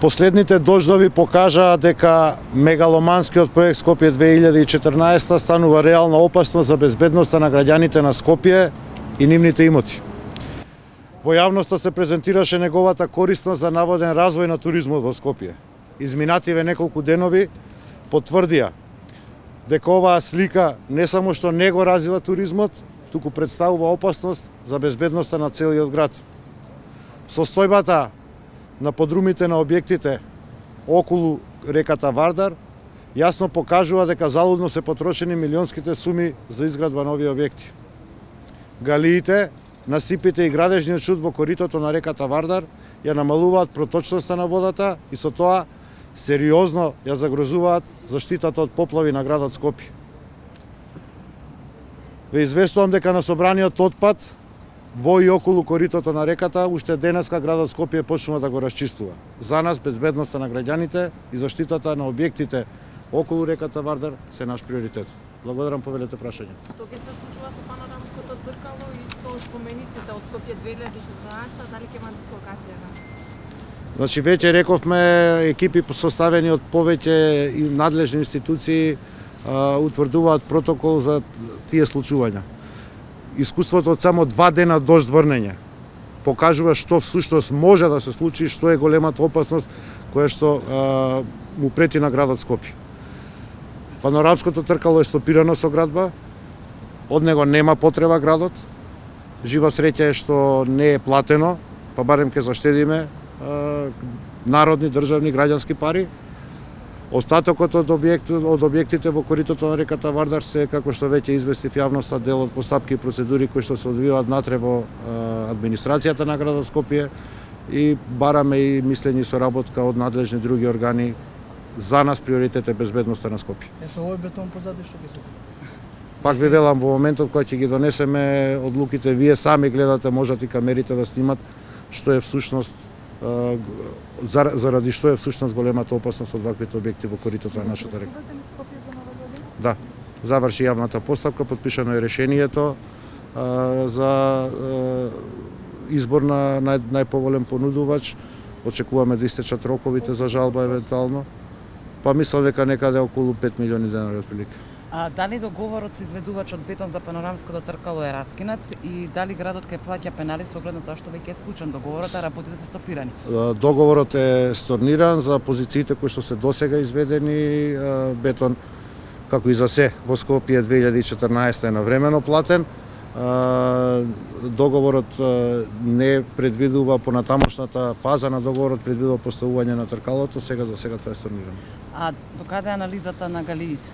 Последните дождови покажаа дека мегаломанскиот проект Скопје 2014 станува реална опасност за безбедноста на граѓаните на Скопје и нивните имоти. Во јавноста се презентираше неговата корисност за наводен развој на туризмот во Скопје. Изминативе неколку денови потврдија дека оваа слика не само што не го развива туризмот, туку представува опасност за безбедноста на целиот град. Состојбата на подрумите на објектите околу реката Вардар јасно покажува дека залудно се потрошени милионските суми за изградба на овие објекти. Галиите, насипите и градежниот шут во коритото на реката Вардар ја намалуваат проточноста на водата и со тоа сериозно ја загрозуваат заштитата од поплави на градот Скопје. Ве известувам дека на собраниот отпад во и околу коритото на реката уште денеска градот Скопје почнува да го расчистува. За нас безбедноста на граѓаните и заштитата на објектите околу реката Вардар се наш приоритет. Благодарам, повелете прашање. Што ќе се случува со панорамското тркало и со спомениците од Скопје 2014, дали ќе има дислокација? Значи, веќе рековме, екипи составени од повеќе надлежни институции утврдуваат протокол за тие случувања. Искуството од само 2 дена дожд врнење покажува што всушност може да се случи, што е големата опасност која што му прети на градот Скопје. Панорамското тркало е стопирано со градба, од него нема потреба градот, жива среќа е што не е платено, па барем ќе заштедиме народни, државни, граѓански пари. Остатокот од објектите во коритото на реката Вардар се, како што веќе известив јавноста, дел од постапки и процедури кои што се одвиваат натре во администрацијата на градот Скопје и бараме и мислење и соработка од надлежни други органи. За нас приоритет е безбедноста на Скопје. Со овој бетон позади што ќе се? Пак ви велам, во моментот кога ќе ги донесеме одлуките, вие сами гледате, можат и камерите да снимат што е всушност заради што е всушност големата опасност од ваквите објекти во коритото на нашата река. Да, заврши јавната постапка, подпишано е решението за избор на најповолен понудувач. Очекуваме да истечат роковите за жалба евентуално. Па мислам дека некаде околу 5 милиони денари отприлика. Дали договорот со изведувачот бетон за панорамското тркало е раскинат и дали градот ќе плаќа пенали со оглед на тоа што веќе е склучен договорот, а работите се стопирани? Договорот е stornиран за позициите кои што се досега изведени, бетон како и за се во Скопје 2014 е навремено платен. Договорот не предвидува понатамошната фаза на договорот предвидува поставување на тркалото, сега за сега тоа е stornирано. А докаде е анализата на галиите?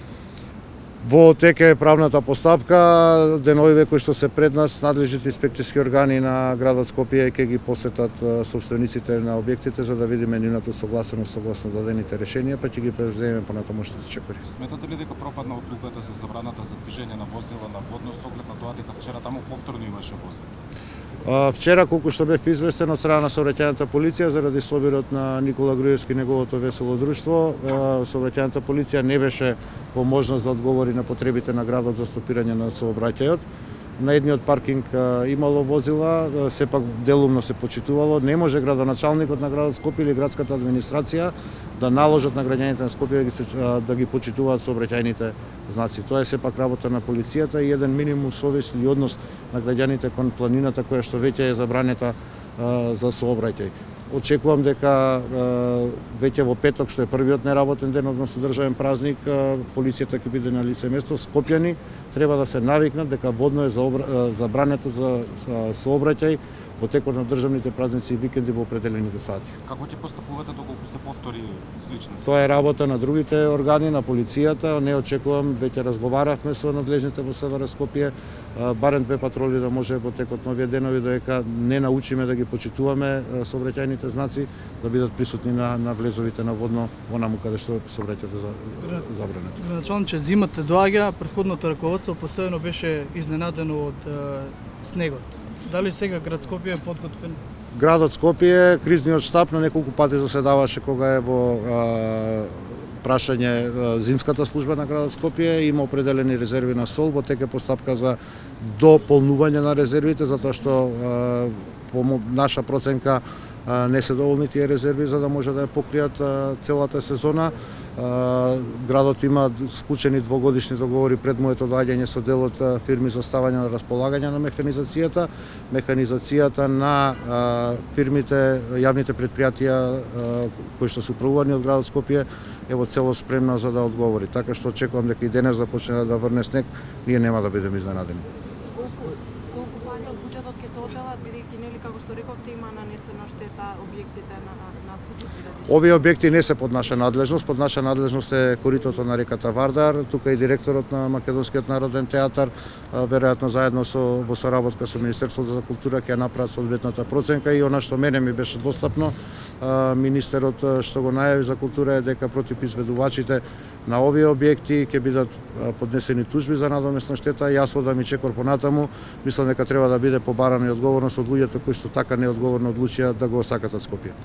Во тек е правната постапка, деновиве кои што се пред нас, надлежните инспекцијски органи на градот Скопје ќе ги посетат собствениците на објектите за да видиме нивната согласност согласно дадените решенија, па ќе ги превземеме понатамошните чекори. Сметате ли дека пропадна одлуката за забраната за движење на возила на водно с оглед на тоа дека вчера таму повторно имаше возила? Вчера, колку што бев известен од страна на сообраќајната полиција, заради собирот на Никола Груевски и неговото весело друштво, сообраќајната полиција не беше во можност да одговори на потребите на градот за стопирање на сообраќајот. На едниот паркинг имало возила, сепак делумно се почитувало. Не може градоначалникот на градот Скопје или градската администрација да наложат на граѓаните на Скопје да ги почитуваат сообраќајните знаци. Тоа е сепак работа на полицијата и еден минимум совест или однос на граѓаните кон планината која што веќе е забранета за сообраќај. Очекувам дека веќе во петок, што е првиот неработен ден, односно државен празник, полицијата ќе биде на лице место. Скопјани треба да се навикнат дека водно е забрането за сообраќај во текот на државните празници и викенди во определените сати. Како ќе постапувате доколку се повтори слична ситуација? Тоа е работа на другите органи, на полицијата. Не очекувам, веќе разговаравме со надлежните во СВР Скопје, барем 2 патроли да може во текот на овие денови додека не научиме да ги почитуваме сообраќајните знаци, да бидат присутни на влезовите на водно онаму каде што сообраќајот е забранет. Градоначалниче, зимата доаѓа, претходното раководство постојано беше изненадено од снегот. Дали сега град Скопје е подготвен? Градот Скопје, кризниот штаб на неколку пати заседаваше кога е во прашање зимската служба на градот Скопје, има определени резерви на сол, во тек е постапка за дополнување на резервите, затоа што по наша проценка не се доволни тие резерви за да може да ја покријат целата сезона. Градот има склучени двогодишни договори пред моето доаѓање со дел од фирми за ставање на располагање на механизацијата. Механизацијата на фирмите, јавните предпријатија кои што се управувани од градот Скопје е во цело спремна за да одговори. Така што очекувам дека и денес започне да врне снег, ние нема да бидеме изненадени. Колку пари од буџетот ќе се одделат, бидејќи нели како што рековте има нанесена штета објектите на Скопје? Овие објекти не се под наша надлежност, под наша надлежност е коритото на реката Вардар, тука и директорот на Македонскиот народен театар, веројатно заедно во соработка со Министерството за култура ќе направат соодветната проценка и она што мене ми беше достапно, министерот што го најави за култура е дека против изведувачите на овие објекти ќе бидат поднесени тужби за надомесна штета. Јас одам и чекор понатаму, мислам дека треба да биде побарана и одговорност од луѓето кои што така неодговорно одлучија да го осакатат Скопје.